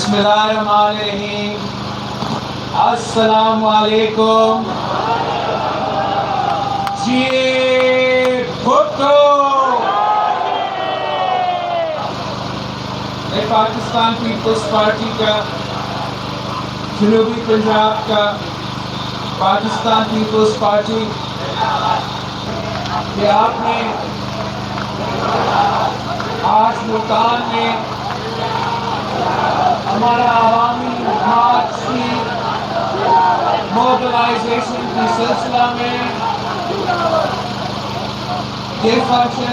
बिस्मिल्लाहिर्रहमानिर्रहीम। अस्सलामु अलैकुम। जिए भुट्टो। मैं पाकिस्तान पीपल्स पार्टी का जनूबी पंजाब का पाकिस्तान पीपल्स पार्टी कि आपने आज मुल्तान में हमारा आवामी मार्च की मोबिलाइजेशन के सिलसिला में ये फंक्शन